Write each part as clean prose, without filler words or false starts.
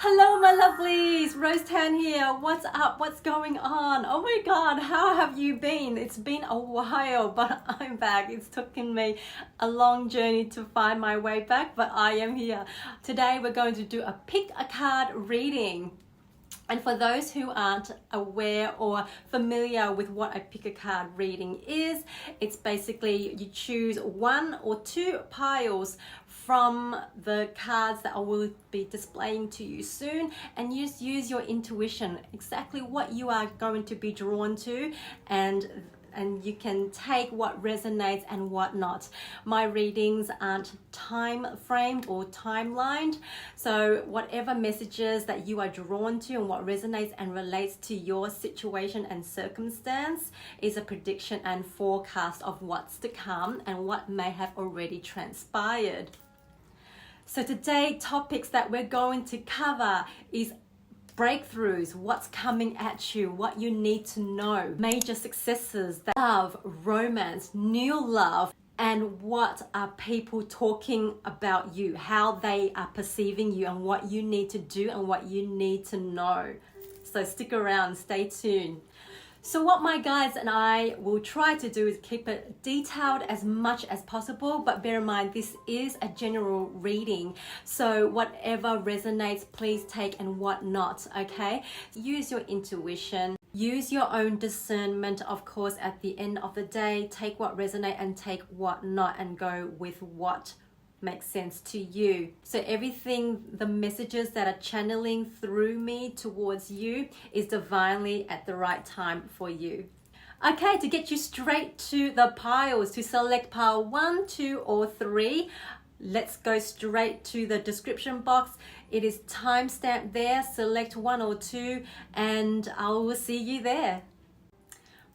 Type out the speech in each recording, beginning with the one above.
Hello my lovelies, Rose Tan here. What's up? What's going on? Oh my god, how have you been? It's been a while, but I'm back. It's taken me a long journey to find my way back, but I am here. Today we're going to do a pick a card reading. And for those who aren't aware or familiar with what a pick a card reading is, it's basically you choose one or two piles from the cards that I will be displaying to you soon, and you just use your intuition, exactly what you are going to be drawn to, and you can take what resonates and what not. My readings aren't time framed or timelined, so whatever messages that you are drawn to and what resonates and relates to your situation and circumstance is a prediction and forecast of what's to come and what may have already transpired. So today, topics that we're going to cover is breakthroughs, what's coming at you, what you need to know, major successes, love, romance, new love, and what are people talking about you, how they are perceiving you, and what you need to do and what you need to know. So stick around, stay tuned. So what my guides and I will try to do is keep it detailed as much as possible, but bear in mind this is a general reading, so whatever resonates, please take, and what not, okay? Use your intuition, use your own discernment, of course. At the end of the day, take what resonates and take what not, and go with what makes sense to you. So everything, the messages that are channeling through me towards you is divinely at the right time for you. Okay, to get you straight to the piles, to select pile 1, 2, or 3, let's go straight to the description box. It is timestamped there. Select 1 or 2 and I will see you there.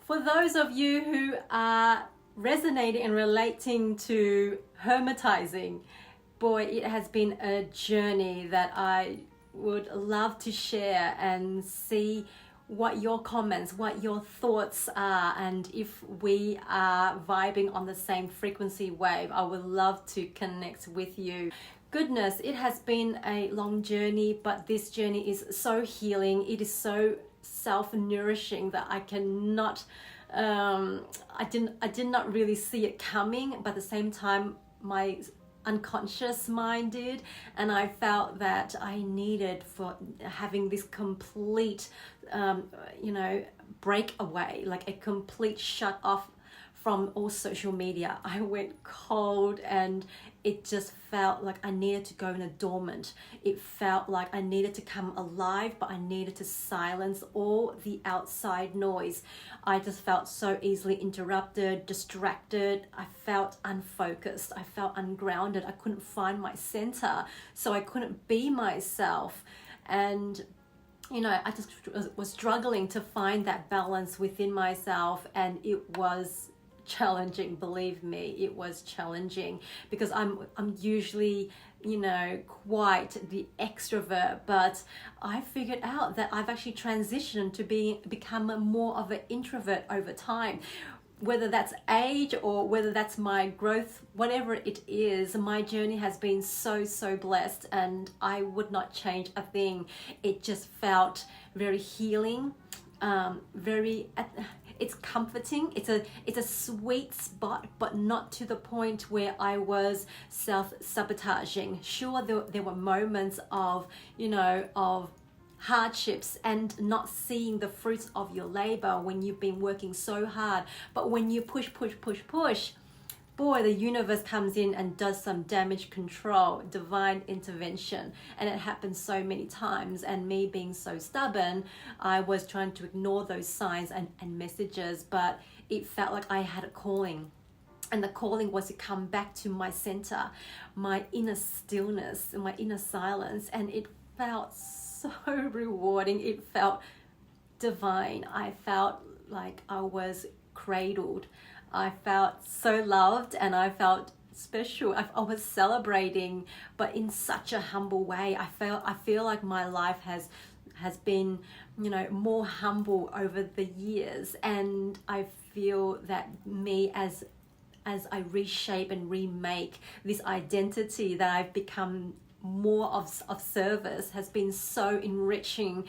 For those of you who are resonating and relating to hermetizing, boy, it has been a journey that I would love to share and see what your comments, what your thoughts are, and if we are vibing on the same frequency wave. I would love to connect with you. Goodness, it has been a long journey, but this journey is so healing. It is so self-nourishing that I cannot I did not really see it coming, but at the same time my unconscious mind did, and I felt that I needed for having this complete breakaway, like a complete shut off from all social media. I went cold and it just felt like I needed to go in a dormant. It felt like I needed to come alive, but I needed to silence all the outside noise. I just felt so easily interrupted, distracted. I felt unfocused. I felt ungrounded. I couldn't find my center, so I couldn't be myself. And I just was struggling to find that balance within myself, and it was challenging. Believe me, it was challenging, because I'm usually quite the extrovert, but I figured out that I've actually transitioned to become more of an introvert over time. Whether that's age or whether that's my growth, whatever it is, my journey has been so blessed, and I would not change a thing. It just felt very healing, it's comforting. It's a sweet spot, but not to the point where I was self-sabotaging. Sure, there were moments of hardships and not seeing the fruits of your labor when you've been working so hard. But when you push, boy, the universe comes in and does some damage control, divine intervention. And it happened so many times. And me being so stubborn, I was trying to ignore those signs and messages, but it felt like I had a calling. And the calling was to come back to my center, my inner stillness, my inner silence. And it felt so rewarding. It felt divine. I felt like I was cradled. I felt so loved, and I felt special. I was celebrating, but in such a humble way. I feel like my life has been more humble over the years, and I feel that me as I reshape and remake this identity that I've become more of service has been so enriching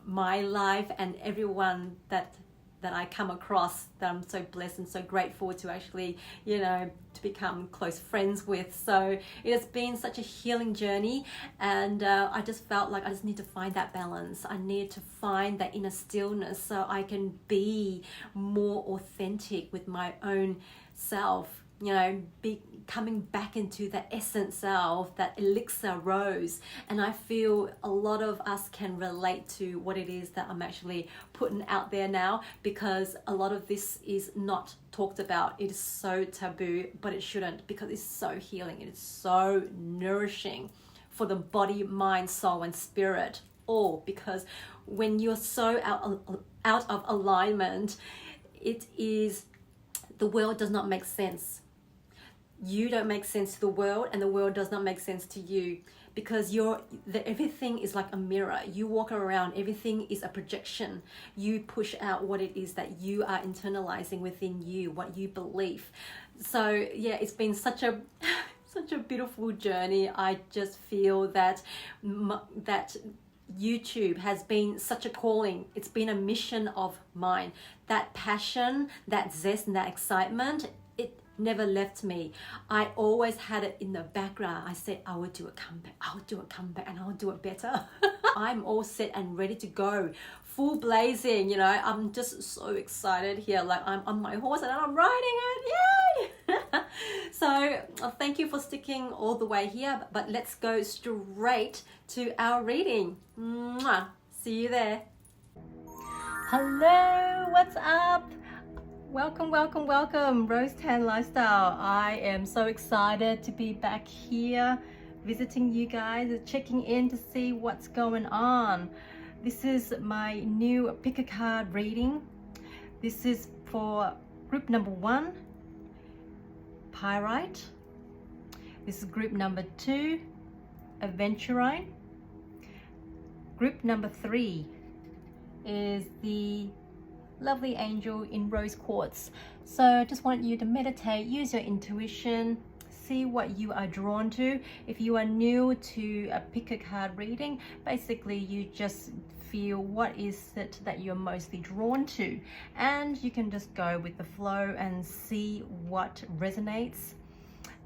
my life and everyone that I come across, that I'm so blessed and so grateful to actually, to become close friends with. So it has been such a healing journey, and I just felt like I just need to find that balance. I need to find that inner stillness so I can be more authentic with my own self, be coming back into that essence self, that elixir rose. And I feel a lot of us can relate to what it is that I'm actually putting out there now, because a lot of this is not talked about. It is so taboo, but it shouldn't, because it's so healing. It is so nourishing for the body, mind, soul, and spirit, all because when you're so out of alignment, the world does not make sense. You don't make sense to the world, and the world does not make sense to you, because everything is like a mirror. You walk around, everything is a projection. You push out what it is that you are internalizing within you, what you believe. So yeah, it's been such a beautiful journey. I just feel that YouTube has been such a calling. It's been a mission of mine. That passion, that zest, and that excitement, it never left me. I always had it in the background. I said, I will do a comeback, and I'll do it better. I'm all set and ready to go, full blazing. I'm just so excited here. Like, I'm on my horse and I'm riding it. Yay! So thank you for sticking all the way here, but let's go straight to our reading. Mwah. See you there. Hello, what's up? Welcome, Rose Tan Lifestyle. I am so excited to be back here visiting you guys, checking in to see what's going on. This is my new pick a card reading. This is for group number 1, Pyrite. This is group number 2, Aventurine. Group number 3 is the lovely angel in rose quartz. So I just want you to meditate, use your intuition, see what you are drawn to. If you are new to a pick a card reading, basically you just feel what is it that you're mostly drawn to, and you can just go with the flow and see what resonates,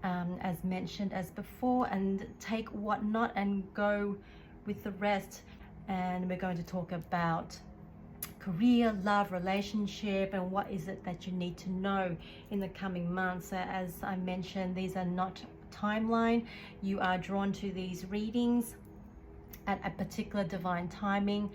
as mentioned as before, and take what not and go with the rest. And we're going to talk about career, love, relationship, and what is it that you need to know in the coming months. As I mentioned, these are not timeline. You are drawn to these readings at a particular divine timing,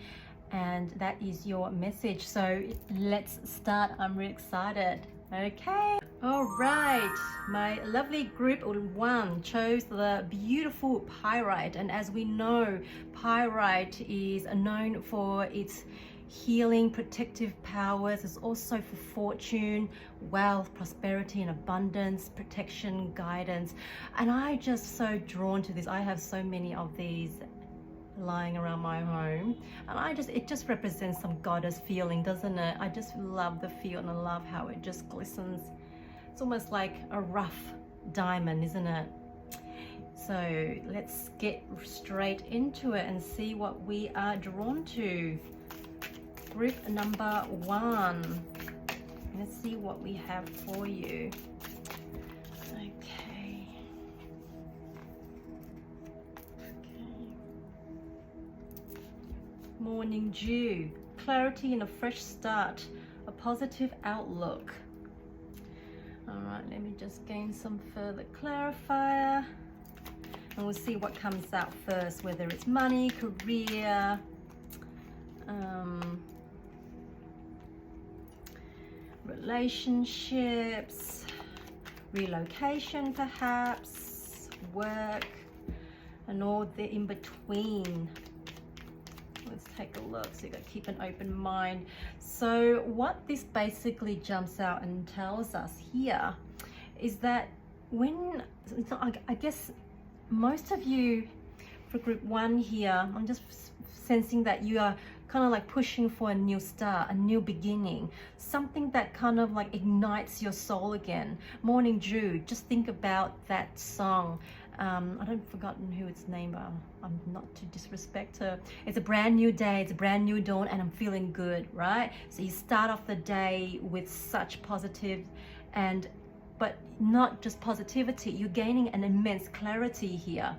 and that is your message. So let's start. I'm really excited. Okay, all right, my lovely group 1 chose the beautiful Pyrite, and as we know, Pyrite is known for its healing, protective powers. It's also for fortune, wealth, prosperity, and abundance, protection, guidance. And I just so drawn to this. I have so many of these lying around my home, and it just represents some goddess feeling, doesn't it? I just love the feel, and I love how it just glistens. It's almost like a rough diamond, isn't it? So let's get straight into it and see what we are drawn to. Group number 1. Let's see what we have for you. Okay. Morning dew, clarity and a fresh start, a positive outlook. All right, let me just gain some further clarifier, and we'll see what comes out first, whether it's money, career, relationships, relocation perhaps, work, and all the in between. Let's take a look. So you got to keep an open mind. So what this basically jumps out and tells us here is that when, I guess most of you for group 1 here, I'm just sensing that you are kind of like pushing for a new start, a new beginning, something that kind of like ignites your soul again. Morning Dew, just think about that song. I don't forgotten who its name, but I'm not to disrespect her. It's a brand new day, it's a brand new dawn, and I'm feeling good, right? So you start off the day with such positive, but not just positivity, you're gaining an immense clarity here.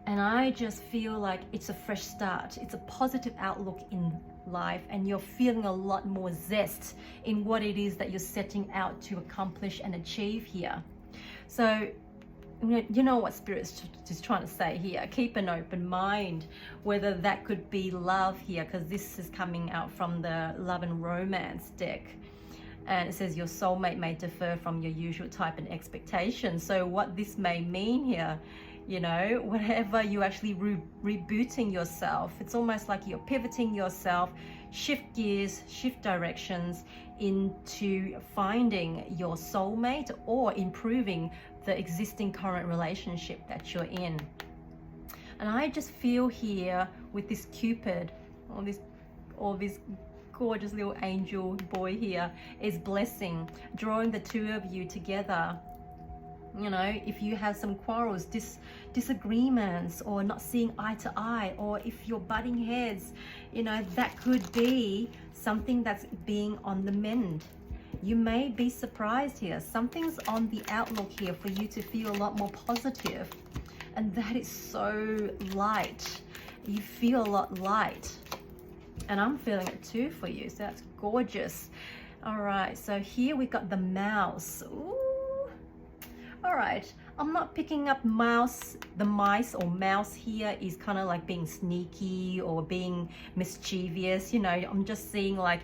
And I just feel like it's a fresh start. It's a positive outlook in life, and you're feeling a lot more zest in what it is that you're setting out to accomplish and achieve here. So you know what Spirit's just trying to say here. Keep an open mind, whether that could be love here, because this is coming out from the love and romance deck. And it says your soulmate may differ from your usual type and expectation. So what this may mean here, you know, whenever you actually rebooting yourself, it's almost like you're pivoting yourself, shift gears, shift directions into finding your soulmate or improving the existing current relationship that you're in. And I just feel here with this Cupid, or this gorgeous little angel boy here, is blessing, drawing the two of you together. You know, if you have some quarrels, disagreements, or not seeing eye to eye, or if you're butting heads, you know, that could be something that's being on the mend. You may be surprised here. Something's on the outlook here for you to feel a lot more positive. And that is so light. You feel a lot light. And I'm feeling it too for you. So that's gorgeous. All right. So here we got the mouse. Ooh. All right. I'm not picking up mouse. The mice or mouse here is kind of like being sneaky or being mischievous. You know, I'm just seeing like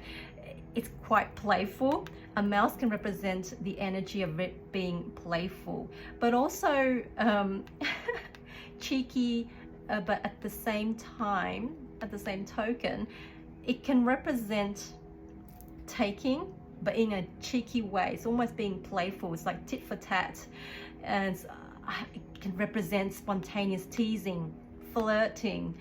it's quite playful. A mouse can represent the energy of it being playful, but also cheeky, but at the same time, at the same token, it can represent taking, but in a cheeky way. It's almost being playful. It's like tit for tat. And it can represent spontaneous teasing, flirting.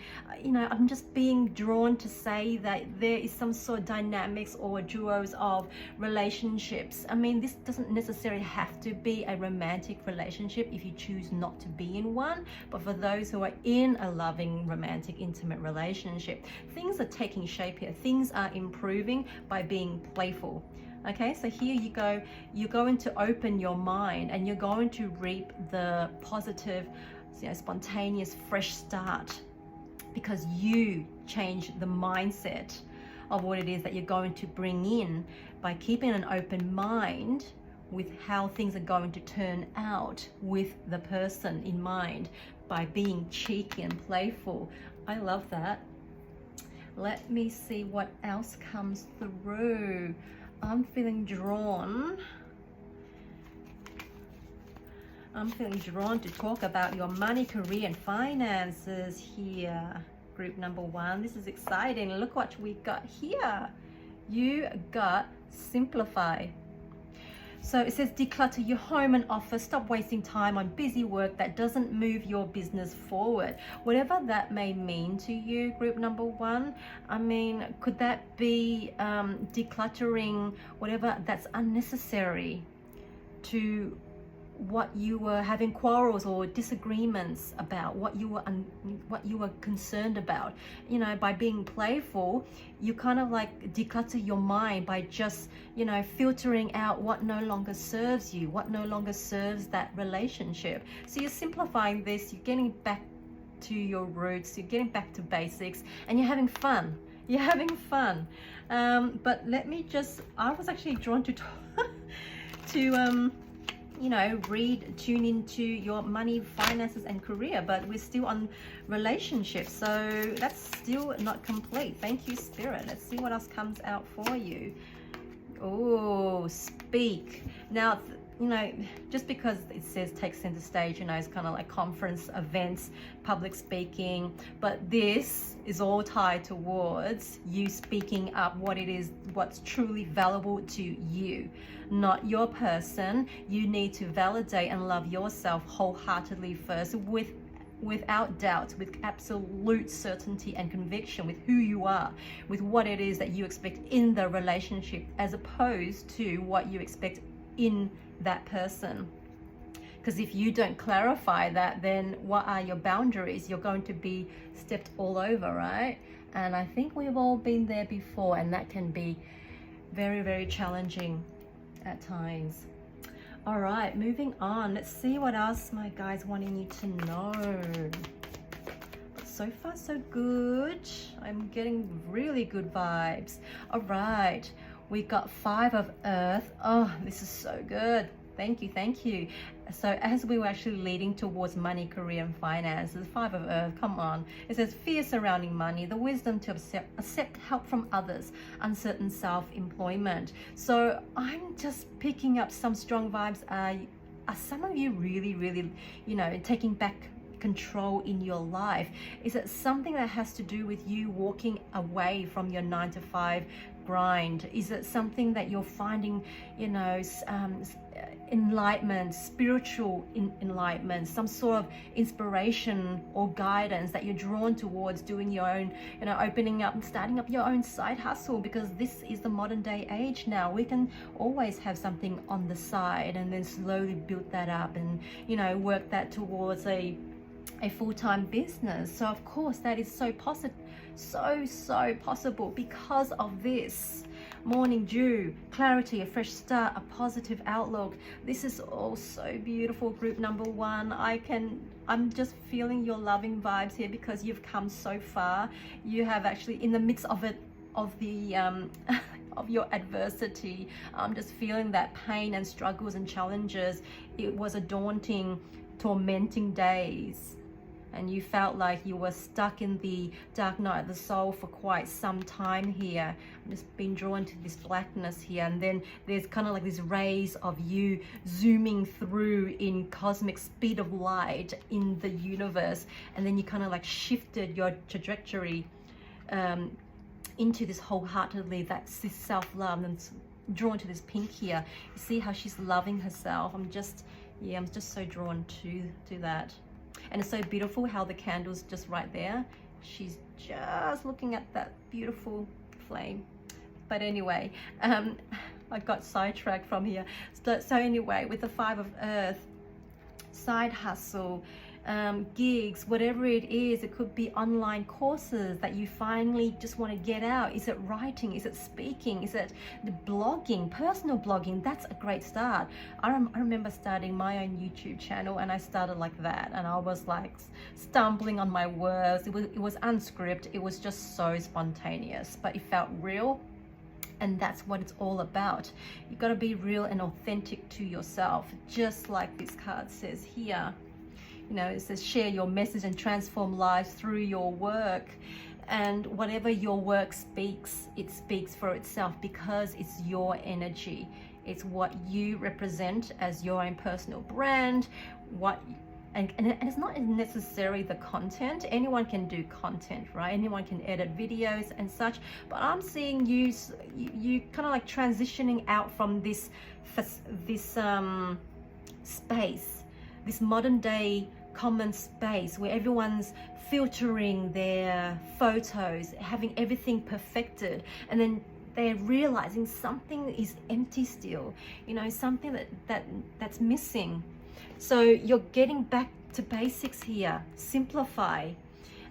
You know, I'm just being drawn to say that there is some sort of dynamics or duos of relationships. I mean, this doesn't necessarily have to be a romantic relationship if you choose not to be in one, but for those who are in a loving, romantic, intimate relationship, things are taking shape here. Things are improving by being playful. Okay, so here you go, you're going to open your mind and you're going to reap the positive, you know, spontaneous fresh start, because you change the mindset of what it is that you're going to bring in by keeping an open mind with how things are going to turn out with the person in mind, by being cheeky and playful. I love that. Let me see what else comes through. I'm feeling drawn to talk about your money, career, and finances here. Group number one. This is exciting. Look what we got here. You got simplify. So it says declutter your home and office. Stop wasting time on busy work that doesn't move your business forward. Whatever that may mean to you, group number one. I mean, could that be decluttering whatever that's unnecessary to what you were having quarrels or disagreements about, what you were concerned about. You know, by being playful, you kind of like declutter your mind by just, you know, filtering out what no longer serves you, what no longer serves that relationship. So you're simplifying this, you're getting back to your roots, you're getting back to basics, and you're having fun. You're having fun. But let me just, I was actually drawn to you know, tune into your money, finances, and career, but we're still on relationships, so that's still not complete. Thank you, Spirit. Let's see what else comes out for you. Oh, speak. Now, you know, just because it says take center stage, you know, it's kind of like conference, events, public speaking, but this is all tied towards you speaking up what it is, what's truly valuable to you, not your person. You need to validate and love yourself wholeheartedly first, without doubt, with absolute certainty and conviction with who you are, with what it is that you expect in the relationship, as opposed to what you expect in that person. Because if you don't clarify that, then what are your boundaries? You're going to be stepped all over, right? And I think we've all been there before, and that can be very, very challenging at times. All right, moving on. Let's see what else my guys wanting you to know. So far, so good. I'm getting really good vibes. All right, we got 5 of Earth. Oh, this is so good. Thank you, thank you. So as we were actually leading towards money, career, and finances, 5 of Earth, come on. It says fear surrounding money, the wisdom to accept help from others, uncertain self-employment. So I'm just picking up some strong vibes. Are some of you really, you know, taking back control in your life? Is it something that has to do with you walking away from your 9-to-5 grind? Is it something that you're finding, you know, enlightenment, spiritual enlightenment, some sort of inspiration or guidance that you're drawn towards doing your own, you know, opening up and starting up your own side hustle? Because this is the modern day age now. We can always have something on the side and then slowly build that up and, you know, work that towards a full-time business. So of course that is so possible, so possible because of this. Morning dew, clarity, a fresh start, a positive outlook. This is all so beautiful, group number 1. I'm just feeling your loving vibes here because you've come so far. You have actually, in the midst of it, of the of your adversity, I'm just feeling that pain and struggles and challenges. It was a daunting, tormenting days, and you felt like you were stuck in the dark night of the soul for quite some time here. I'm just being drawn to this blackness here, and then there's kind of like these rays of you zooming through in cosmic speed of light in the universe, and then you kind of like shifted your trajectory into this wholeheartedly, that's this self-love. And it's drawn to this pink here. You see how she's loving herself. I'm just so drawn to that. And it's so beautiful how the candle's just right there. She's just looking at that beautiful flame. But anyway, I got sidetracked from here. So anyway, with the 5 of Earth, side hustle, gigs, whatever it is, it could be online courses that you finally just want to get out. Is it writing? Is it speaking? Is it the blogging, personal blogging? That's a great start. I remember starting my own YouTube channel, and I started like that, and I was like stumbling on my words. It was unscripted. It was just so spontaneous, but it felt real. And that's what it's all about. You got to be real and authentic to yourself, just like this card says here. You know, it says share your message and transform lives through your work. And whatever your work speaks, it speaks for itself because it's your energy. It's what you represent as your own personal brand. And it's not necessarily the content. Anyone can do content, right? Anyone can edit videos and such. But I'm seeing you kind of like transitioning out from this space, this modern day common space where everyone's filtering their photos, having everything perfected, and then they're realizing something is empty still, you know, something that's missing. So you're getting back to basics here. Simplify,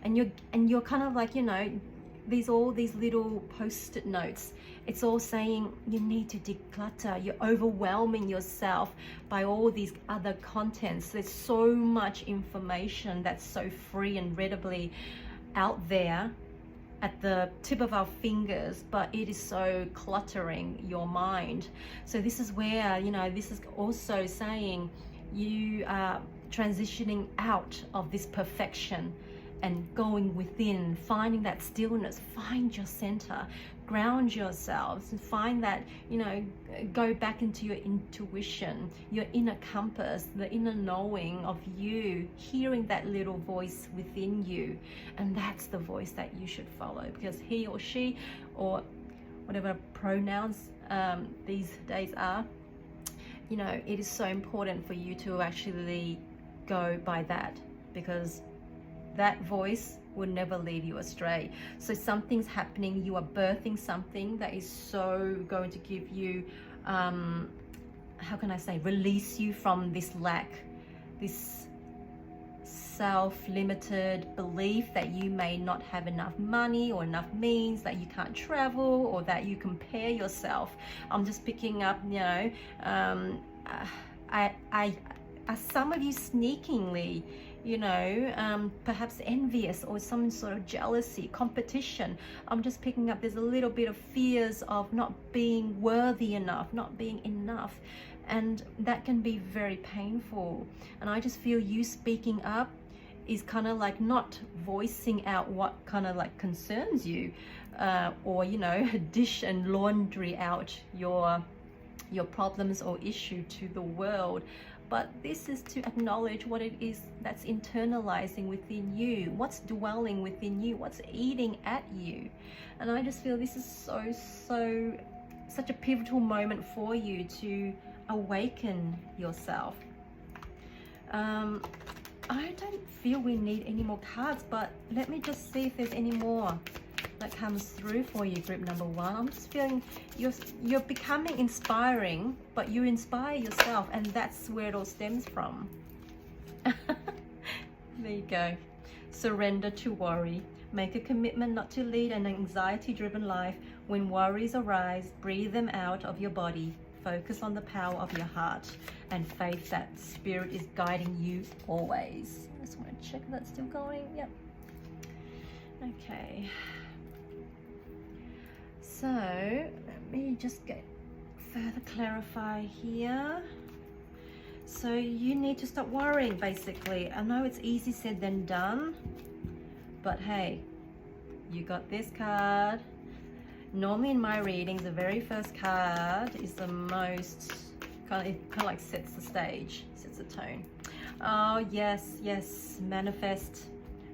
and you're kind of like, you know, all these little post-it notes. It's all saying you need to declutter. You're overwhelming yourself by all these other contents. There's so much information that's so free and readily out there at the tip of our fingers, but it is so cluttering your mind. So this is where, you know, this is also saying you are transitioning out of this perfection and going within, finding that stillness. Find your center, ground yourselves, and find that, you know, go back into your intuition, your inner compass, the inner knowing of you, hearing that little voice within you. And that's the voice that you should follow, because he or she, or whatever pronouns these days are, you know, it is so important for you to actually go by that, because that voice will never lead you astray. So something's happening, you are birthing something that is so going to give you, how can I say, release you from this lack, this self-limited belief that you may not have enough money or enough means, that you can't travel, or that you compare yourself. I'm just picking up, you know, are some of you sneakingly, you know, perhaps envious or some sort of jealousy, competition? I'm just picking up there's a little bit of fears of not being worthy enough, not being enough, and that can be very painful. And I just feel you speaking up is kind of like not voicing out what kind of like concerns you, or, you know, dish and laundry out your problems or issue to the world. But this is to acknowledge what it is that's internalizing within you, what's dwelling within you, what's eating at you. And I just feel this is such a pivotal moment for you to awaken yourself. I don't feel we need any more cards, but let me just see if there's any more that comes through for you, group number one. I'm just feeling you're becoming inspiring, but you inspire yourself, and that's where it all stems from. There you go. Surrender to worry. Make a commitment not to lead an anxiety-driven life. When worries arise, breathe them out of your body. Focus on the power of your heart and faith that spirit is guiding you always. I just want to check if that's still going. Yep. Okay. So let me just get further clarify here. So you need to stop worrying, basically. I know it's easy said than done, but hey, you got this card. Normally in my readings, the very first card is the most kind of like sets the stage, sets the tone. Oh yes, yes, manifest,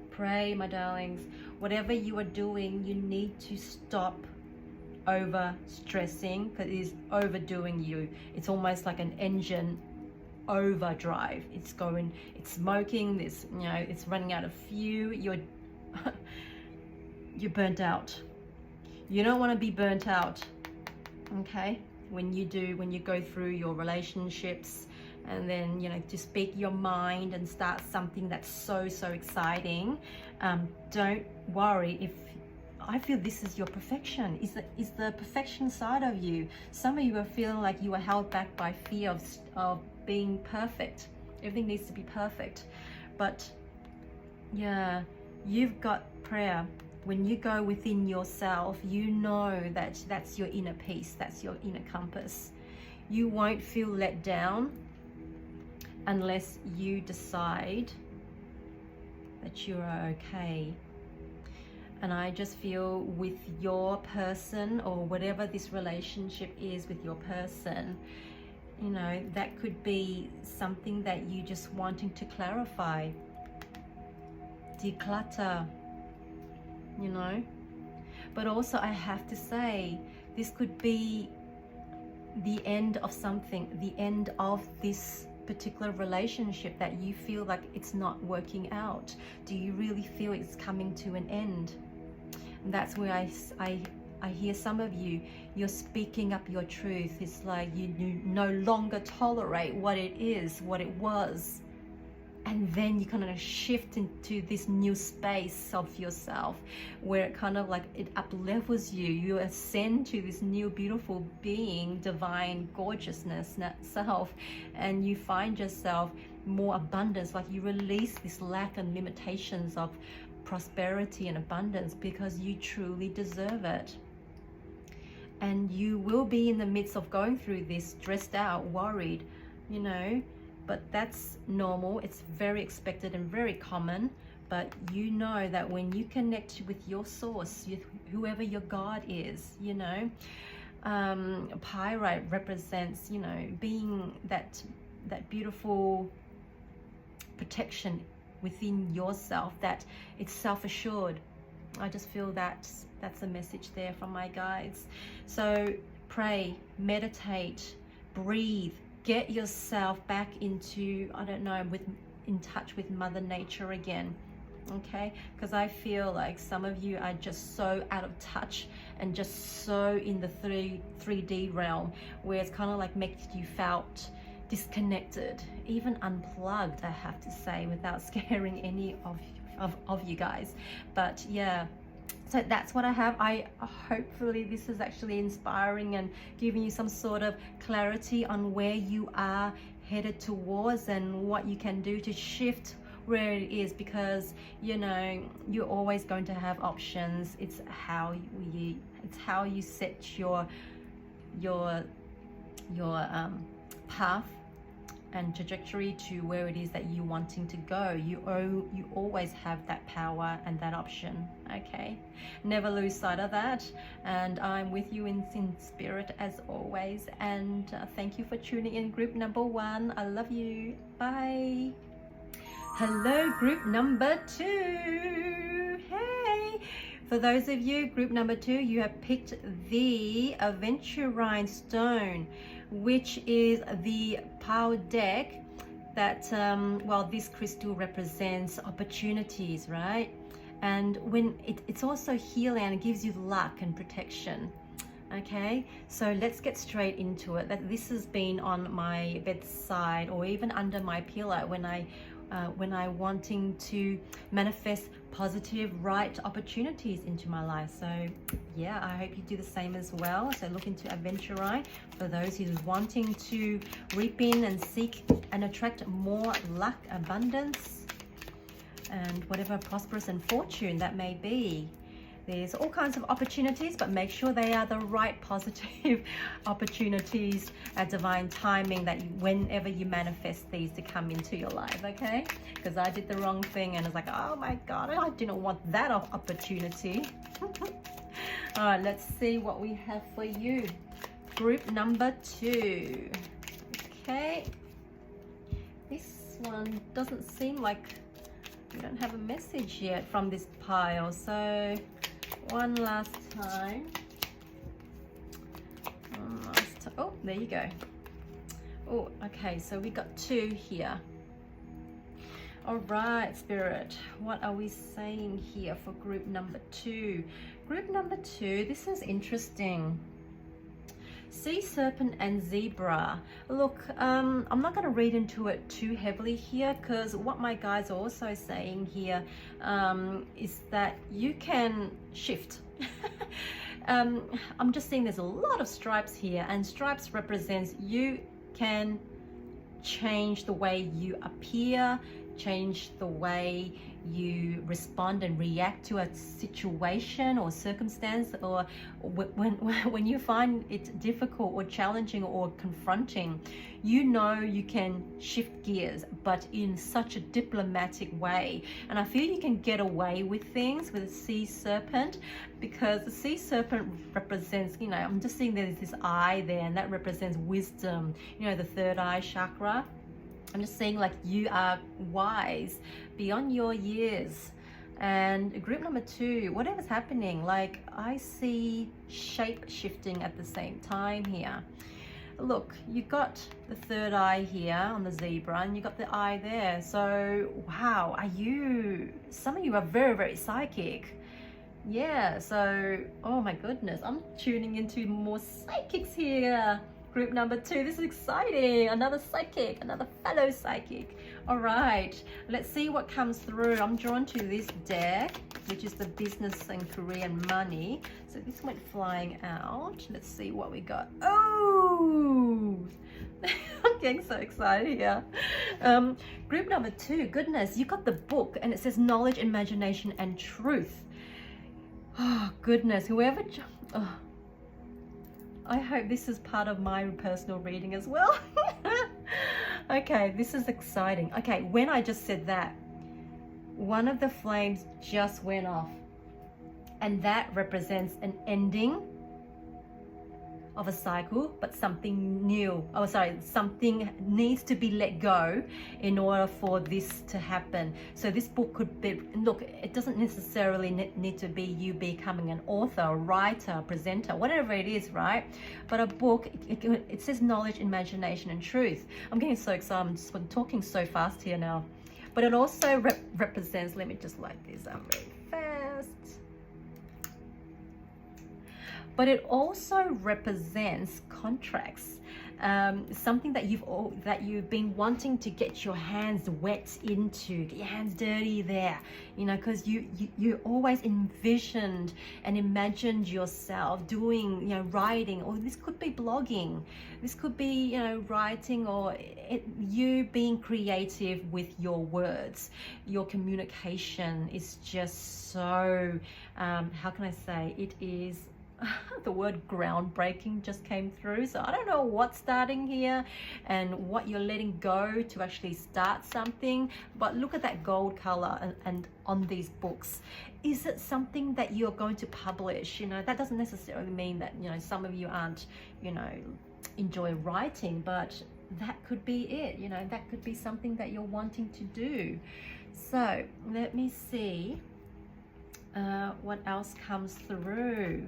pray, my darlings. Whatever you are doing, you need to stop over stressing, because it is overdoing you. It's almost like an engine overdrive. It's going, it's smoking, this, you know, it's running out of fuel. You're burnt out. You don't want to be burnt out, okay? When you go through your relationships, and then, you know, to speak your mind and start something that's so exciting. Don't worry if I feel this is your perfection, is the perfection side of you. Some of you are feeling like you are held back by fear of being perfect. Everything needs to be perfect. But yeah, you've got prayer. When you go within yourself, you know that that's your inner peace, that's your inner compass. You won't feel let down unless you decide that you are okay. And I just feel with your person, or whatever this relationship is with your person, you know, that could be something that you just wanting to clarify, declutter, you know. But also I have to say, this could be the end of something, the end of this particular relationship that you feel like it's not working out. Do you really feel it's coming to an end? And that's where I hear some of you, you're speaking up your truth. It's like you no longer tolerate what it is, what it was. And then you kind of shift into this new space of yourself where it kind of like it up-levels you. You ascend to this new beautiful being, divine gorgeousness self, and you find yourself more abundance, like you release this lack and limitations of prosperity and abundance because you truly deserve it. And you will be in the midst of going through this stressed out, worried, you know, but that's normal. It's very expected and very common. But you know that when you connect with your source, whoever your God is, you know, pyrite represents, you know, being that beautiful protection within yourself, that it's self-assured. I just feel that's a message there from my guides. So pray, meditate, breathe, get yourself back into, I don't know, in touch with Mother Nature again. Okay, because I feel like some of you are just so out of touch and just so in the 3D realm, where it's kind of like makes you felt disconnected, even unplugged, I have to say, without scaring any of you guys. But yeah, so that's what I have. I hopefully this is actually inspiring and giving you some sort of clarity on where you are headed towards and what you can do to shift where it is, because you know you're always going to have options. It's how you set your path and trajectory to where it is that you're wanting to go. You always have that power and that option. Okay, never lose sight of that. And I'm with you in spirit as always. And thank you for tuning in, group number 1. I love you. Bye. Hello, group number 2. Hey, for those of you, group number 2, you have picked the aventurine stone, which is the power deck that well, this crystal represents opportunities, right? And when it's also healing and it gives you luck and protection. Okay, so let's get straight into it. That this has been on my bedside or even under my pillow when I wanting to manifest positive, right opportunities into my life. So yeah, I hope you do the same as well. So look into aventurine for those who's wanting to reap in and seek and attract more luck, abundance, and whatever prosperous and fortune that may be. There's all kinds of opportunities, but make sure they are the right positive opportunities at divine timing, that whenever you manifest these to come into your life, okay? Because I did the wrong thing and it's like, oh my God, I didn't want that opportunity. All right, let's see what we have for you. Group number 2. Okay. This one doesn't seem like we don't have a message yet from this pile. So one last time. Oh, there you go. Oh, okay, so we got 2 here. All right, Spirit, what are we saying here for group number 2? Group number 2, this is interesting. Sea serpent and zebra. Look, I'm not going to read into it too heavily here, because what my guys are also saying here is that you can shift. I'm just seeing there's a lot of stripes here, and stripes represents you can change the way you appear, change the way you respond and react to a situation or circumstance, or when you find it difficult or challenging or confronting, you know you can shift gears, but in such a diplomatic way. And I feel you can get away with things with a sea serpent, because the sea serpent represents, you know, I'm just seeing there's this eye there, and that represents wisdom, you know, the third eye chakra. I'm just saying, like, you are wise beyond your years. And group number 2, whatever's happening, like, I see shape shifting at the same time here. Look, you got the third eye here on the zebra, and you got the eye there. So wow, some of you are very, very psychic. Yeah, so oh my goodness, I'm tuning into more psychics here. Group number 2, this is exciting. Another psychic, another fellow psychic. All right, let's see what comes through. I'm drawn to this deck, which is the business and career and money. So this went flying out. Let's see what we got. Oh, I'm getting so excited here. Group number 2, goodness, you got the book, and it says knowledge, imagination, and truth. Oh, goodness, whoever... Oh, I hope this is part of my personal reading as well. Okay, this is exciting. Okay, when I just said that, one of the flames just went off, and that represents an ending of a cycle, but something new. Oh, sorry, something needs to be let go in order for this to happen. So this book could be, look, it doesn't necessarily need to be you becoming an author, a writer, a presenter, whatever it is, right? But a book, it says knowledge, imagination, and truth. I'm getting so excited. I'm talking so fast here now. But it also represents, let me just light this up really fast. But it also represents contracts something that you've been wanting to get your hands wet into, get your hands dirty there, you know, because you always envisioned and imagined yourself doing, you know, writing, or this could be blogging, this could be, you know, writing, or you being creative with your words. Your communication is just so, how can I say, it is the word groundbreaking just came through. So I don't know what's starting here and what you're letting go to actually start something, but look at that gold color and on these books. Is it something that you're going to publish? You know, that doesn't necessarily mean that, you know, some of you aren't, you know, enjoy writing, but that could be it. You know, that could be something that you're wanting to do. So let me see what else comes through.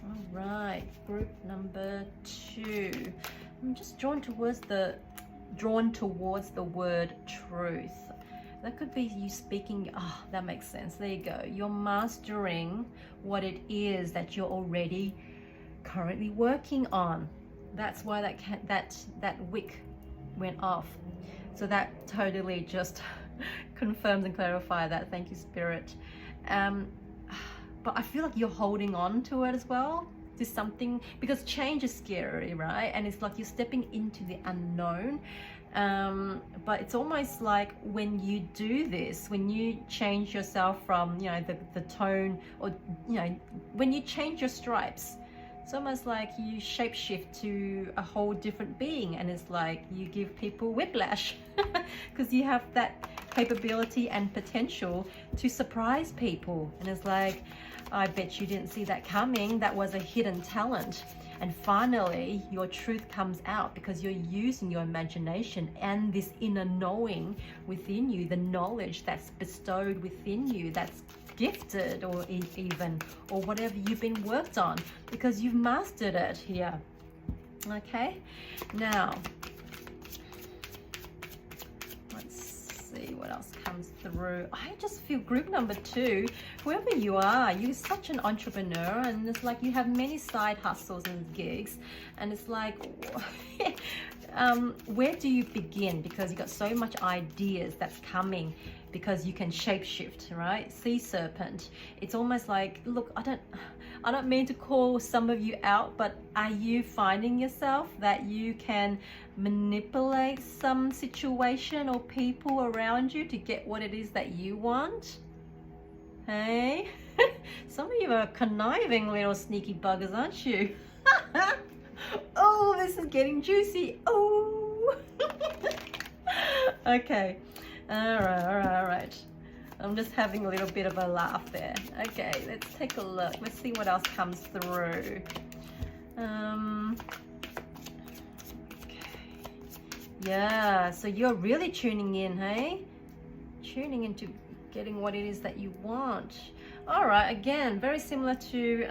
All right, group number 2. I'm just drawn towards the word truth. That could be you speaking. Oh, that makes sense. There you go. You're mastering what it is that you're already currently working on. That's why that wick went off. So that totally just confirms and clarifies that. Thank you, Spirit. But I feel like you're holding on to it as well, to something, because change is scary, right? And it's like you're stepping into the unknown. But it's almost like when you do this, when you change yourself from, you know, the tone, or, you know, when you change your stripes, it's almost like you shapeshift to a whole different being, and it's like you give people whiplash because you have that capability and potential to surprise people. And it's like, I bet you didn't see that coming. That was a hidden talent. And finally, your truth comes out because you're using your imagination and this inner knowing within you, the knowledge that's bestowed within you, that's gifted, or even, or whatever you've been worked on, because you've mastered it here. Okay, now let's see what else comes through. I just feel group number 2, whoever you are, you're such an entrepreneur, and it's like you have many side hustles and gigs, and it's like where do you begin? Because you got so much ideas that's coming, because you can shapeshift, right? Sea serpent. It's almost like, look, I don't mean to call some of you out, but are you finding yourself that you can manipulate some situation or people around you to get what it is that you want? Hey, some of you are conniving little sneaky buggers, aren't you? Oh, this is getting juicy. Oh. Okay. All right. I'm just having a little bit of a laugh there. Okay, let's take a look. Let's see what else comes through. Okay. Yeah, so you're really tuning in, hey? Tuning into getting what it is that you want. All right, again, very similar to,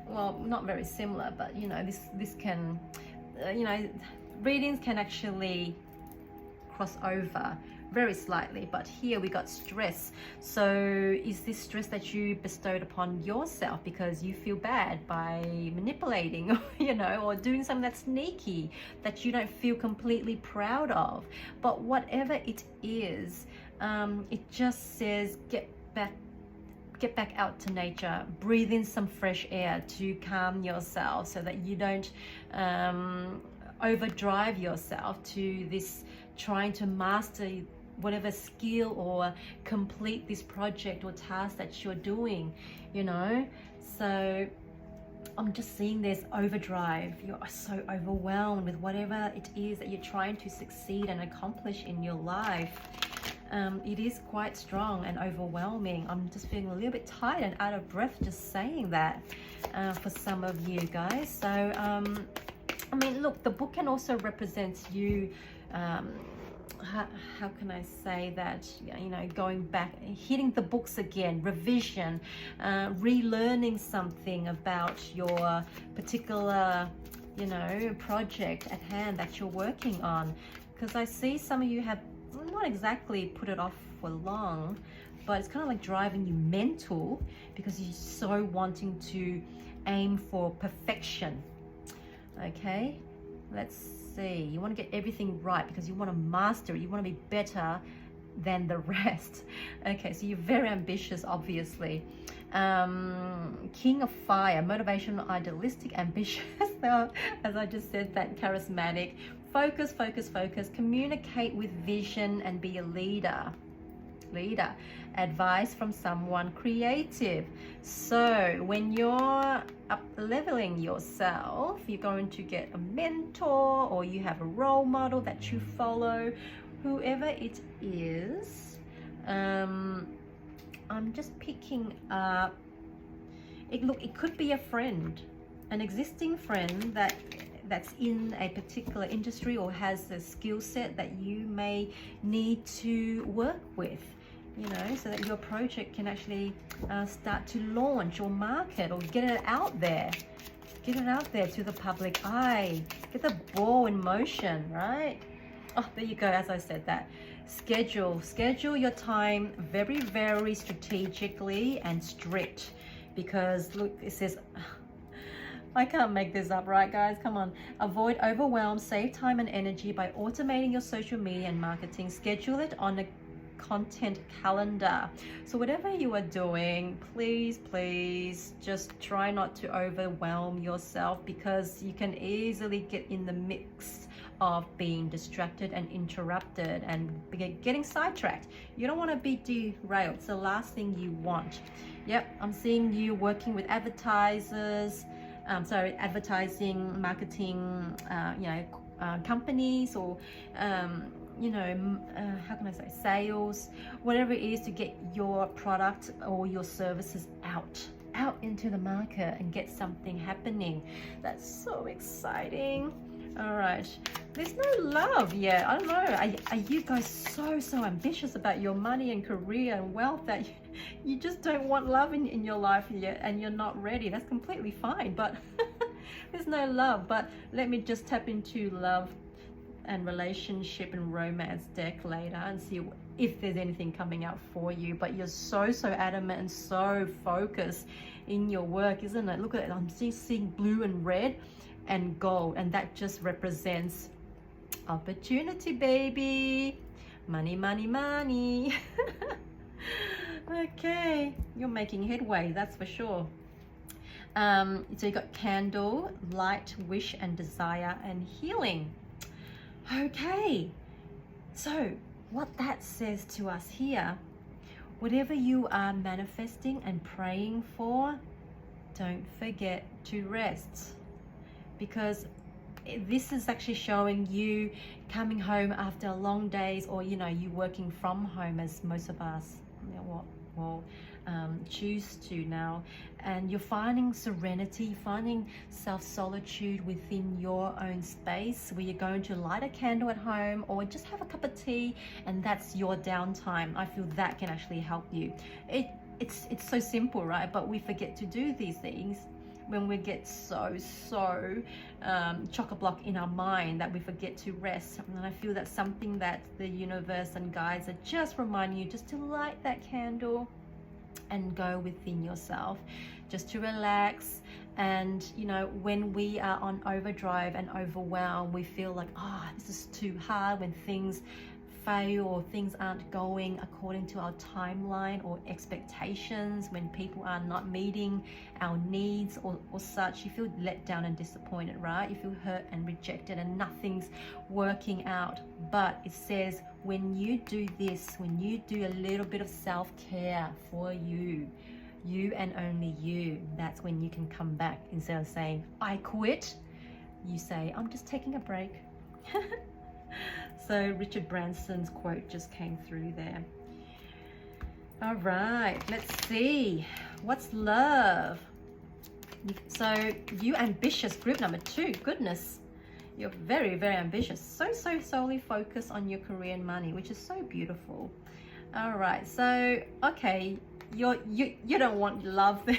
well, not very similar, but, you know, this can, you know, readings can actually cross over very slightly, but here we got stress. So is this stress that you bestowed upon yourself because you feel bad by manipulating, you know, or doing something that's sneaky that you don't feel completely proud of? But whatever it is, it just says get back out to nature, breathe in some fresh air to calm yourself so that you don't overdrive yourself to this trying to master whatever skill or complete this project or task that you're doing, you know. So I'm just seeing this overdrive. You're so overwhelmed with whatever it is that you're trying to succeed and accomplish in your life. It is quite strong and overwhelming. I'm just feeling a little bit tired and out of breath just saying that for some of you guys. So I mean, look, the book can also represent you, how can I say that, you know, going back, hitting the books again, revision, relearning something about your particular, you know, project at hand that you're working on. Because I see some of you have not exactly put it off for long, but it's kind of like driving you mental because you're so wanting to aim for perfection. Okay, let's see. You want to get everything right because you want to master it. You want to be better than the rest. Okay, so you're very ambitious, obviously. King of fire, motivational, idealistic, ambitious. As I just said, that charismatic. Focus, focus, focus. Communicate with vision and be a leader. Advice from someone creative. So when you're up leveling yourself, you're going to get a mentor, or you have a role model that you follow, whoever it is. I'm just picking up, it could be a friend, an existing friend that's in a particular industry or has a skill set that you may need to work with, you know, so that your project can actually start to launch or market or get it out there to the public eye, get the ball in motion, right? Oh, there you go. As I said, that schedule your time very, very strategically and strict, because look, it says, I can't make this up, right, guys? Come on. Avoid overwhelm, save time and energy by automating your social media and marketing. Schedule it on a content calendar. So whatever you are doing, please just try not to overwhelm yourself, because you can easily get in the mix of being distracted and interrupted and getting sidetracked. You don't want to be derailed. It's the last thing you want. Yep, I'm seeing you working with advertisers, advertising, marketing, companies, or how can I say, sales, whatever it is, to get your product or your services out into the market and get something happening. That's so exciting. All right, there's no love yet. I don't know, are you guys so ambitious about your money and career and wealth that you just don't want love in your life yet, and you're not ready? That's completely fine, but there's no love. But let me just tap into love and relationship and romance deck later and see if there's anything coming out for you. But you're so adamant and so focused in your work, isn't it? Look at it, I'm seeing blue and red and gold, and that just represents opportunity, baby. Money. Okay, you're making headway, that's for sure. So you got candle, light, wish and desire and healing. Okay, so what that says to us here, whatever you are manifesting and praying for, don't forget to rest, because this is actually showing you coming home after long days, or you working from home, as most of us will choose to now, and you're finding serenity, finding self-solitude within your own space, where you're going to light a candle at home or just have a cup of tea, and that's your downtime. I feel that can actually help you. It's so simple, right? But we forget to do these things when we get so chock-a-block in our mind that we forget to rest. And I feel that's something that the universe and guides are just reminding you, just to light that candle and go within yourself, just to relax. And when we are on overdrive and overwhelmed, we feel like, this is too hard, when things fail or things aren't going according to our timeline or expectations, when people are not meeting our needs or such. You feel let down and disappointed, right? You feel hurt and rejected and nothing's working out. But it says, when you do this, when you do a little bit of self-care for you and only you, that's when you can come back. Instead of saying, I quit, you say, I'm just taking a break. So Richard Branson's quote just came through there. All right, let's see. What's love? So you ambitious, group number 2. Goodness, you're very ambitious. So solely focused on your career and money, which is so beautiful. All right, so okay, you don't want love there.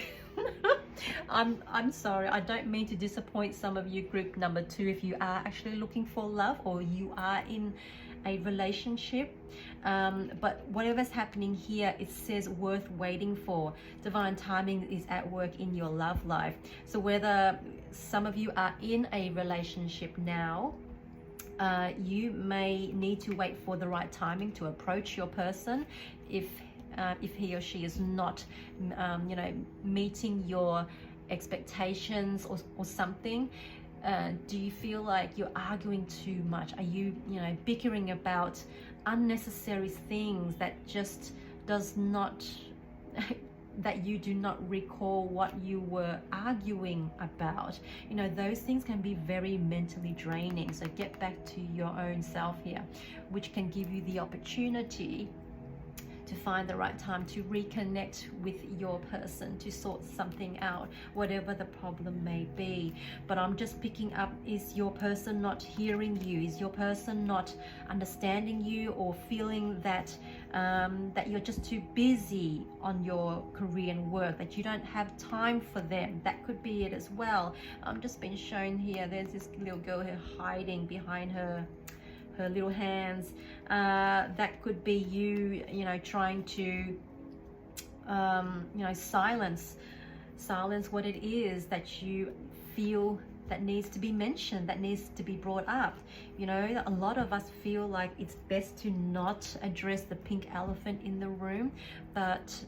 I'm sorry, I don't mean to disappoint some of you, group number 2, if you are actually looking for love, or you are in a relationship, but whatever's happening here, it says worth waiting for. Divine timing is at work in your love life. So whether some of you are in a relationship now, you may need to wait for the right timing to approach your person. If he or she is not, meeting your expectations or something. Do you feel like you're arguing too much? Are you, bickering about unnecessary things that just does not, that you do not recall what you were arguing about? Those things can be very mentally draining. So get back to your own self here, which can give you the opportunity to find the right time to reconnect with your person, to sort something out, whatever the problem may be. But I'm just picking up, is your person not hearing you? Is your person not understanding you, or feeling that that you're just too busy on your career and work, that you don't have time for them? That could be it as well. I'm just being shown here, there's this little girl here hiding behind her little hands. That could be you, trying to, silence what it is that you feel that needs to be mentioned, that needs to be brought up. A lot of us feel like it's best to not address the pink elephant in the room, but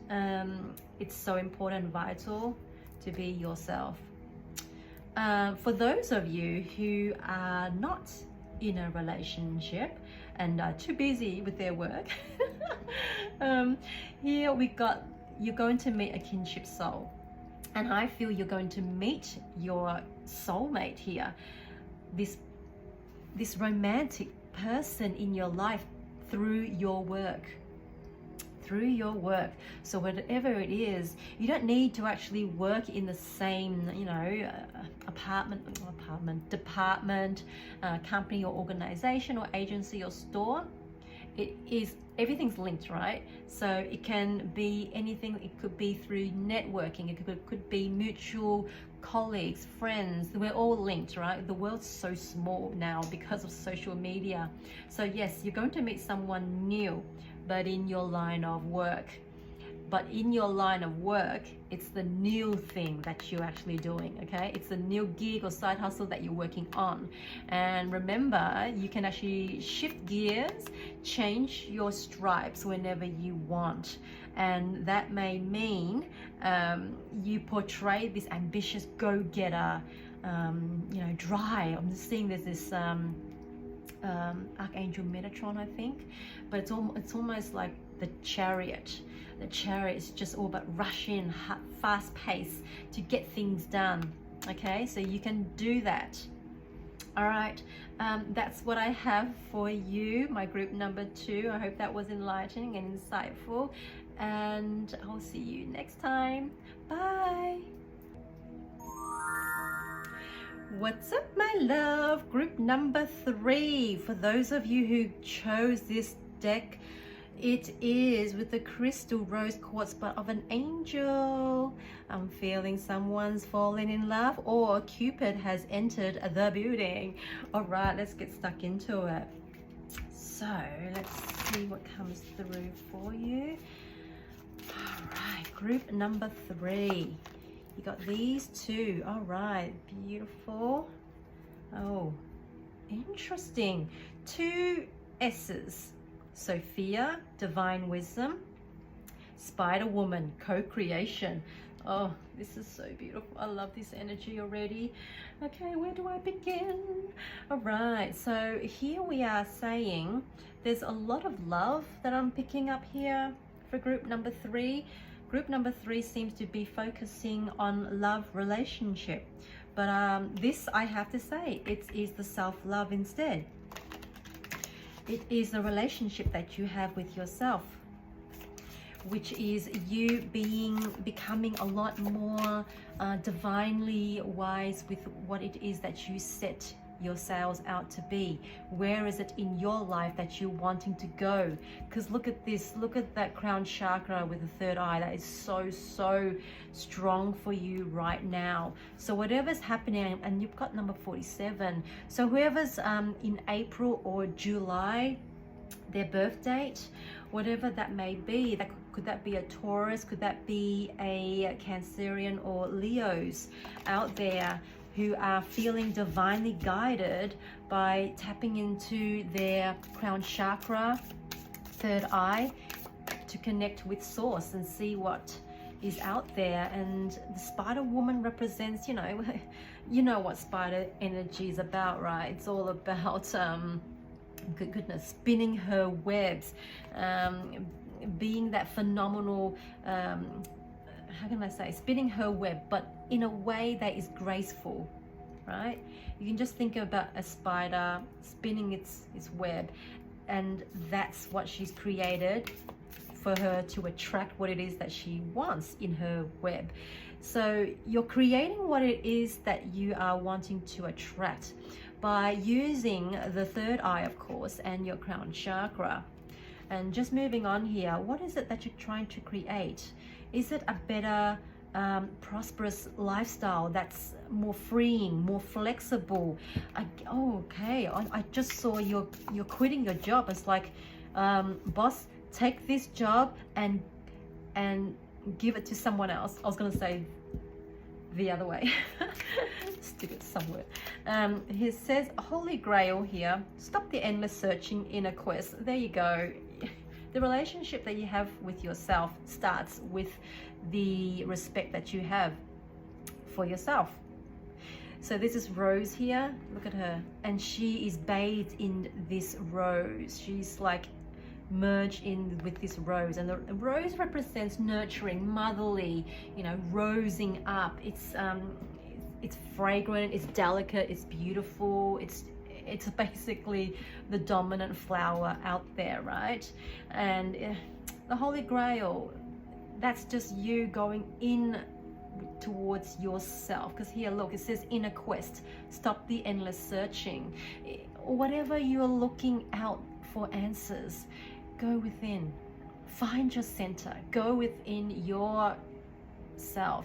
it's so important and vital to be yourself. For those of you who are not in a relationship and are too busy with their work, here we got, you're going to meet a kinship soul, and I feel you're going to meet your soulmate here, this romantic person in your life through your work. So whatever it is, you don't need to actually work in the same, department, company or organization or agency or store. Everything's linked, right? So it can be anything. It could be through networking. It could be mutual colleagues, friends. We're all linked, right? The world's so small now because of social media. So yes, you're going to meet someone new, but in your line of work. But in your line of work, it's the new thing that you're actually doing, okay? It's a new gig or side hustle that you're working on. And remember, you can actually shift gears, change your stripes whenever you want. And that may mean you portray this ambitious go-getter, drive. I'm just seeing there's this Archangel Metatron, I think, but it's almost like the chariot. The chariot is just all about rush in, fast pace to get things done. Okay, so you can do that. All right, that's what I have for you, my group number 2. I hope that was enlightening and insightful, and I'll see you next time. Bye. What's up, my love? Group number 3. For those of you who chose this deck, it is with the crystal rose quartz, but of an angel. I'm feeling someone's fallen in love, or Cupid has entered the building. All right, let's get stuck into it. So let's see what comes through for you. All right, group number 3. You got these 2. All right, beautiful. Oh, interesting. 2 S's. Sophia, divine wisdom. Spider woman, co-creation. Oh, this is so beautiful. I love this energy already. Okay, where do I begin? All right, so here we are saying there's a lot of love that I'm picking up here for group number 3. Group number 3 seems to be focusing on love relationship, but this, I have to say, it is the self-love instead. It is the relationship that you have with yourself, which is you becoming a lot more divinely wise with what it is that you set yourselves out to be. Where is it in your life that you're wanting to go? Because look at this, look at that crown chakra with the 3rd eye. That is so strong for you right now. So whatever's happening, and you've got number 47, so whoever's in April or July their birth date, whatever that may be. Could that be a Taurus? Could that be a Cancerian or Leos out there who are feeling divinely guided by tapping into their crown chakra, third eye, to connect with source and see what is out there. And the spider woman represents, you know what spider energy is about, right? It's all about goodness, spinning her webs, being that phenomenal, how can I say, spinning her web, but in a way that is graceful, right? You can just think about a spider spinning its web, and that's what she's created for her to attract what it is that she wants in her web. So you're creating what it is that you are wanting to attract by using the third eye, of course, and your crown chakra. And just moving on here, what is it that you're trying to create? Is it a better, prosperous lifestyle that's more freeing, more flexible? Okay, I just saw you're quitting your job. It's like, boss, take this job and give it to someone else. I was gonna say the other way. Stick it somewhere. He says, Holy Grail here. Stop the endless searching in a quest. There you go. The relationship that you have with yourself starts with the respect that you have for yourself. So this is Rose here. Look at her. And she is bathed in this rose. She's like merged in with this rose, and the rose represents nurturing, motherly, rosing up. It's fragrant, it's delicate, it's beautiful, it's basically the dominant flower out there, right? And the Holy Grail, that's just you going in towards yourself. Because here, look, it says inner quest. Stop the endless searching. Whatever you're looking out for answers, go within. Find your center. Go within yourself.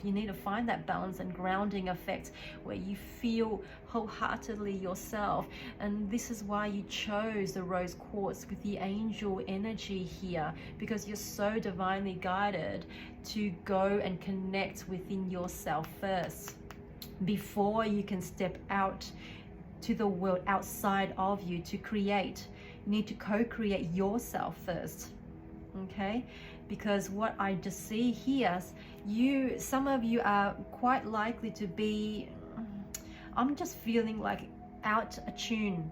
You need to find that balance and grounding effect where you feel wholeheartedly yourself. And this is why you chose the rose quartz with the angel energy here, because you're so divinely guided to go and connect within yourself first before you can step out to the world outside of you to create. You need to co-create yourself first, okay? Because what I just see here, some of you are quite likely to be, I'm just feeling like out of tune,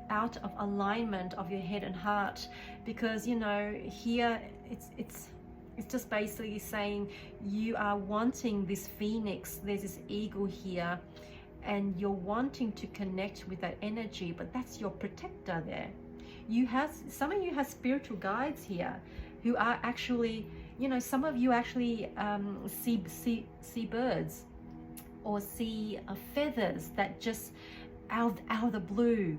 out of alignment of your head and heart, because here it's just basically saying you are wanting this phoenix. There's this eagle here, and you're wanting to connect with that energy, but that's your protector there. Some of you have spiritual guides here who are actually, some of you actually see birds or see feathers that just out of the blue.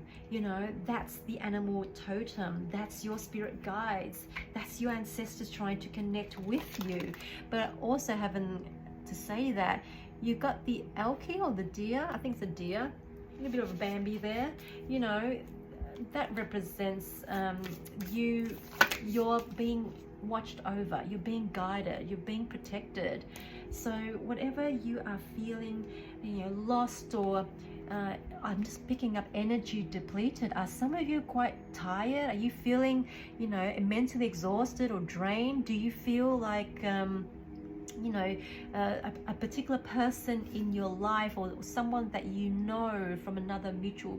That's the animal totem. That's your spirit guides. That's your ancestors trying to connect with you. But also having to say that you got the elky or the deer. I think it's a deer. A bit of a Bambi there. That represents you're being watched over, you're being guided, you're being protected. So whatever you are feeling, lost, or I'm just picking up energy depleted. Are some of you quite tired? Are you feeling, mentally exhausted or drained? Do you feel like a particular person in your life, or someone that you know from another mutual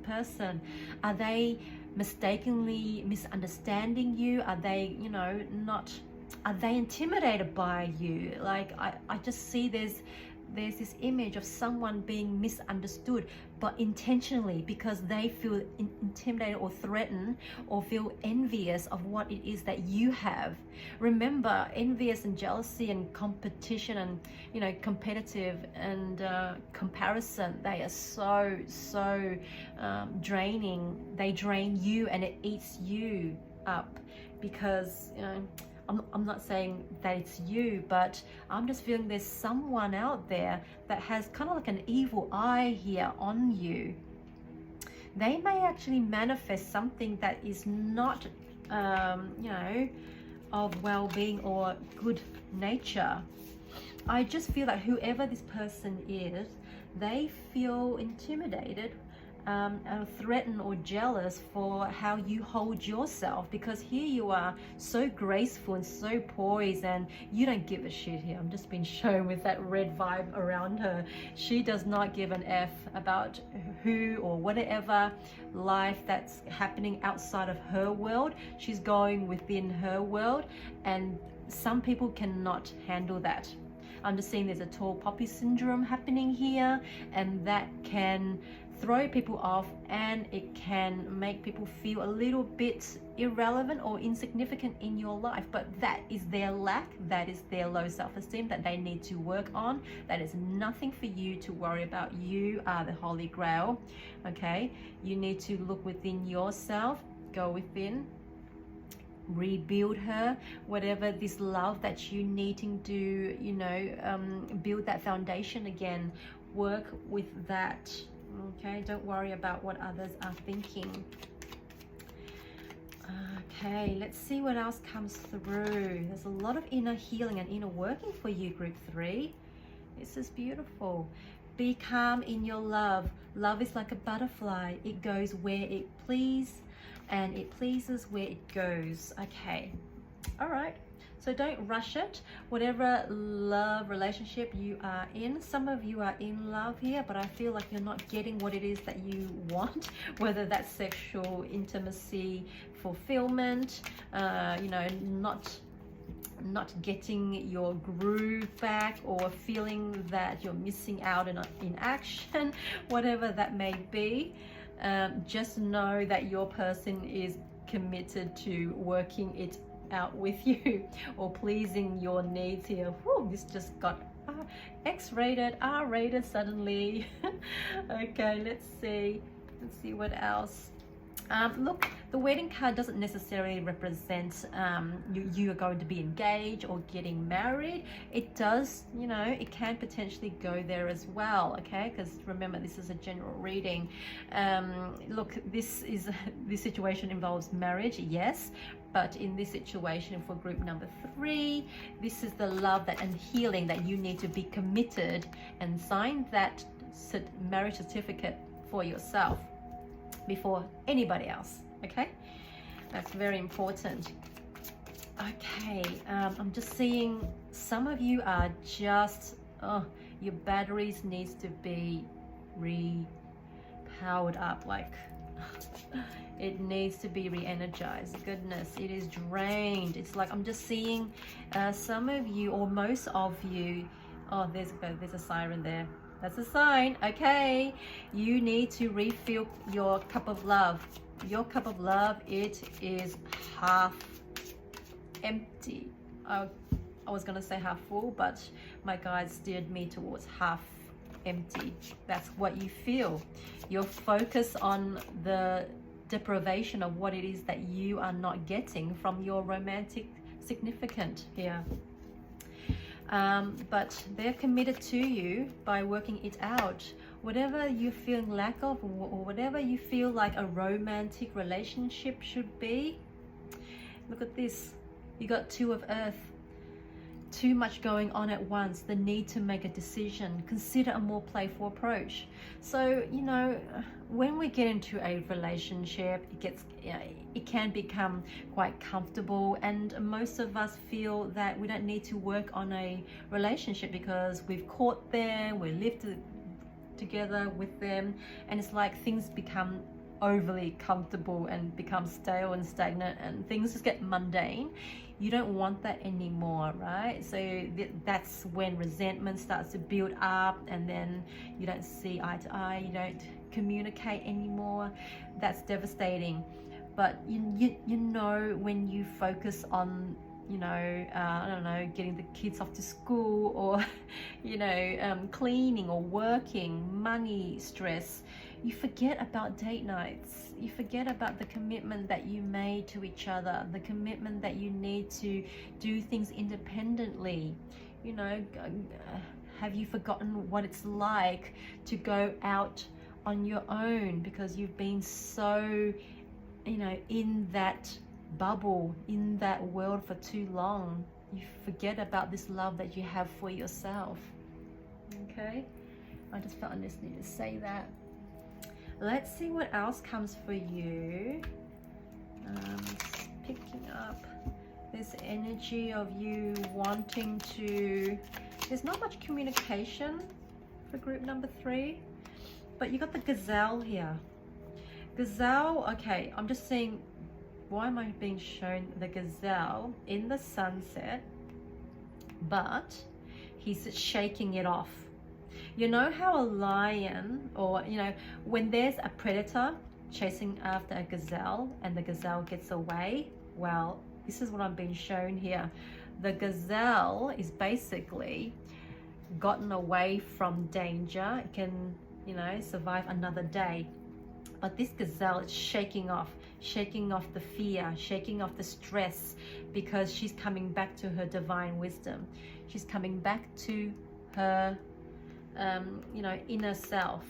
person, are they mistakenly misunderstanding you? Are they, are they intimidated by you? Like I just see there's this image of someone being misunderstood, but intentionally, because they feel intimidated or threatened or feel envious of what it is that you have. Remember, envious and jealousy and competition and competitive and comparison, they are so draining. They drain you and it eats you up, because I'm not saying that it's you, but I'm just feeling there's someone out there that has kind of like an evil eye here on you. they may actually manifest something that is not, you know, of well-being or good nature. I just feel that whoever this person is, they feel intimidated, threatened or jealous for how you hold yourself, because here you are so graceful and so poised, and you don't give a shit here. I'm just being shown with that red vibe around her. She does not give an F about who or whatever life that's happening outside of her world. She's going within her world, and some people cannot handle that. I'm just seeing there's a tall poppy syndrome happening here, and that can throw people off, and it can make people feel a little bit irrelevant or insignificant in your life. But that is their lack, that is their low self-esteem that they need to work on. That is nothing for you to worry about. You are the Holy Grail, okay? You need to look within yourself, go within, rebuild her, whatever this love that you needing to, you know, build that foundation again. Work with that. Okay, don't worry about what others are thinking. Okay, let's see what else comes through. There's a lot of inner healing and inner working for you, group 3. This is beautiful. Be calm in your love. Love is like a butterfly. It goes where it pleases, and it pleases where it goes. Okay, all right. So don't rush it. Whatever love relationship you are in, some of you are in love here, but I feel like you're not getting what it is that you want, whether that's sexual intimacy, fulfillment, you know, not getting your groove back, or feeling that you're missing out in action, whatever that may be. Just know that your person is committed to working it out with you, or pleasing your needs here. Whew, this just got X-rated, R-rated suddenly. Okay, let's see what else. Look, the wedding card doesn't necessarily represent you are going to be engaged or getting married. It does, you know, it can potentially go there as well, okay? Because remember, this is a general reading. Look, this situation involves marriage, yes, but in this situation for group number 3, this is the love that and healing that you need to be committed and sign that marriage certificate for yourself before anybody else, okay? That's very important. Okay, I'm just seeing some of you are just, your batteries needs to be re-powered up, like it needs to be re-energized. Goodness, it is drained. It's like I'm just seeing some of you, or most of you, oh, there's a siren there. That's a sign. Okay, you need to refill your cup of love. Your cup of love, it is half empty. I was gonna say half full, but my guide steered me towards half empty. That's what you feel. You're focused on the deprivation of what it is that you are not getting from your romantic significant here. But they're committed to you by working it out. Whatever you're feeling lack of, or whatever you feel like a romantic relationship should be, look at this. You got 2 of Earth. Too much going on at once, the need to make a decision. Consider a more playful approach. So, you know, when we get into a relationship, it can become quite comfortable, and most of us feel that we don't need to work on a relationship because we've caught them, we lived together with them, and it's like things become overly comfortable and become stale and stagnant, and things just get mundane. You don't want that anymore, right? So that's when resentment starts to build up, and then you don't see eye to eye, you don't communicate anymore. That's devastating. But you know, when you focus on, you know, I don't know, getting the kids off to school, or you know, cleaning or working, money, stress, you forget about date nights. You forget about the commitment that you made to each other, the commitment that you need to do things independently. You know, have you forgotten what it's like to go out on your own because you've been so, you know, in that bubble, in that world for too long. You forget about this love that you have for yourself. Okay, I just felt I just need to say that. Let's see what else comes for you. Picking up this energy of you wanting to, there's not much communication for group number 3, but you got the gazelle here. Gazelle, okay, I'm just seeing, why am I being shown the gazelle in the sunset, but he's shaking it off. You know how a lion, or you know, when there's a predator chasing after a gazelle and the gazelle gets away, well, this is what I'm being shown here. The gazelle is basically gotten away from danger. It can, you know, survive another day. But this gazelle is shaking off the fear, shaking off the stress, because she's coming back to her divine wisdom. She's coming back to her, you know, inner self,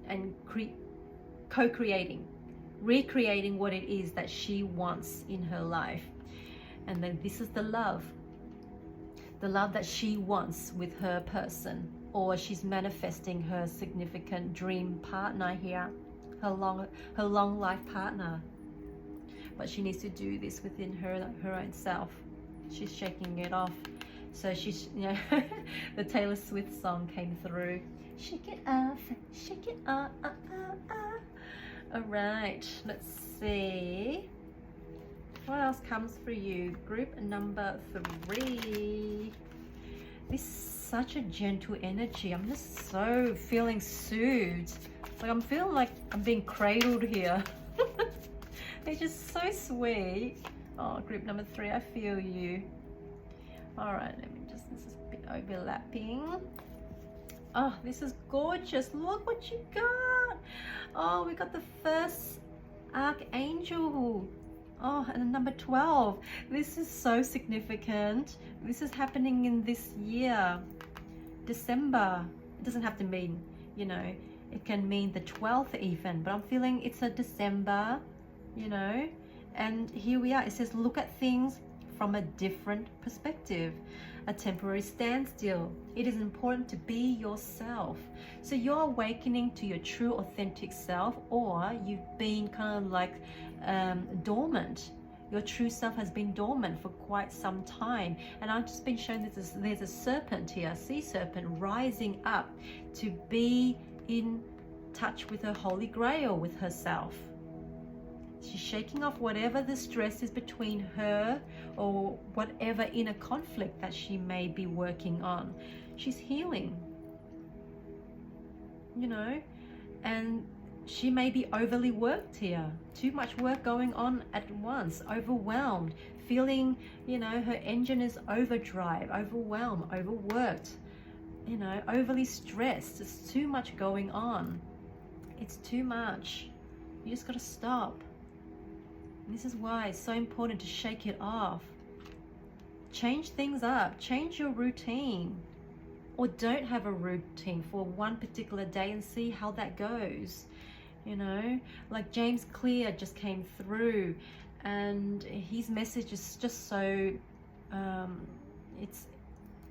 and co-creating, recreating what it is that she wants in her life. And then this is the love that she wants with her person, or she's manifesting her significant dream partner here, her long life partner. But she needs to do this within her own self. She's shaking it off. So she's, you know, the Taylor Swift song came through. Shake it off, shake it off. All right, let's see what else comes for you. Group number 3. This is such a gentle energy. I'm just so feeling soothed. Like I'm feeling like I'm being cradled here. They're just so sweet. Oh, group number 3, I feel you. All right, let me just, this is a bit overlapping. Oh, this is gorgeous. Look what you got. Oh, we got the first archangel. Oh, and number 12. This is so significant. This is happening in this year, December. It doesn't have to mean, you know, it can mean the 12th even, but I'm feeling it's a December, you know, and here we are. It says, look at things from a different perspective, a temporary standstill. It is important to be yourself. So you're awakening to your true authentic self, or you've been kind of like dormant. Your true self has been dormant for quite some time. And I've just been shown that there's a serpent here, a sea serpent, rising up to be in touch with her holy grail, with herself. She's shaking off whatever the stress is between her, or whatever inner conflict that she may be working on. She's healing, you know, and she may be overly worked here. Too much work going on at once, overwhelmed, feeling, you know, her engine is overdrive, overwhelmed, overworked, you know, overly stressed. There's too much going on. It's too much. You just got to stop. This is why it's so important to shake it off. Change things up. Change your routine. Or don't have a routine for one particular day and see how that goes. You know, like James Clear just came through, and his message is just so,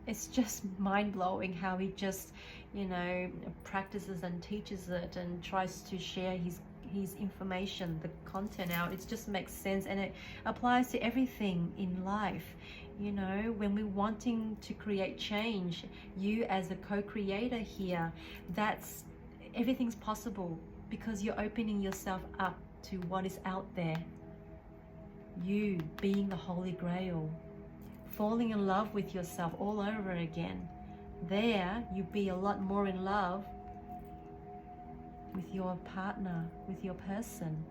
it's just mind-blowing how he just, you know, practices and teaches it and tries to share his information, the content out. It just makes sense, and it applies to everything in life. You know, when we're wanting to create change, you as a co-creator here, that's, everything's possible, because you're opening yourself up to what is out there. You being the Holy Grail, falling in love with yourself all over again. There, you be a lot more in love with your partner, with your person,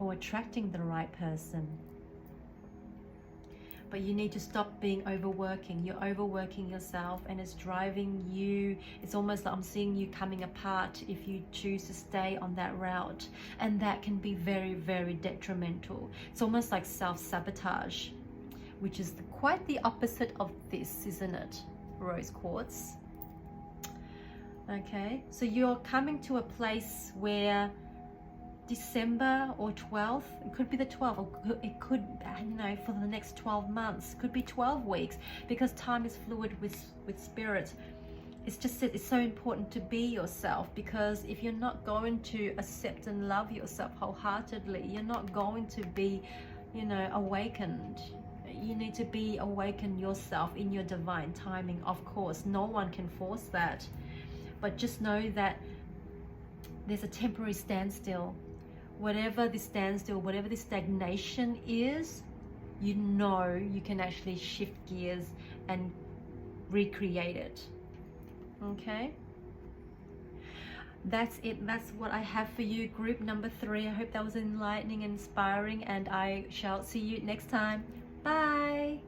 or attracting the right person. But you need to stop being overworking. You're overworking yourself, and it's driving you. It's almost like I'm seeing you coming apart if you choose to stay on that route. And that can be very, very detrimental. It's almost like self-sabotage, which is quite the opposite of this, isn't it, Rose Quartz? Okay, so you're coming to a place where December or 12th, it could be the 12th, or it could, you know, for the next 12 months, could be 12 weeks, because time is fluid with spirit. It's just that it's so important to be yourself, because if you're not going to accept and love yourself wholeheartedly, you're not going to be, you know, awakened. You need to be awakened yourself in your divine timing. Of course, no one can force that, but just know that there's a temporary standstill. Whatever this standstill, whatever this stagnation is, you know you can actually shift gears and recreate it. Okay, that's it. That's what I have for you, group number 3. I hope that was enlightening and inspiring, and I shall see you next time. Bye.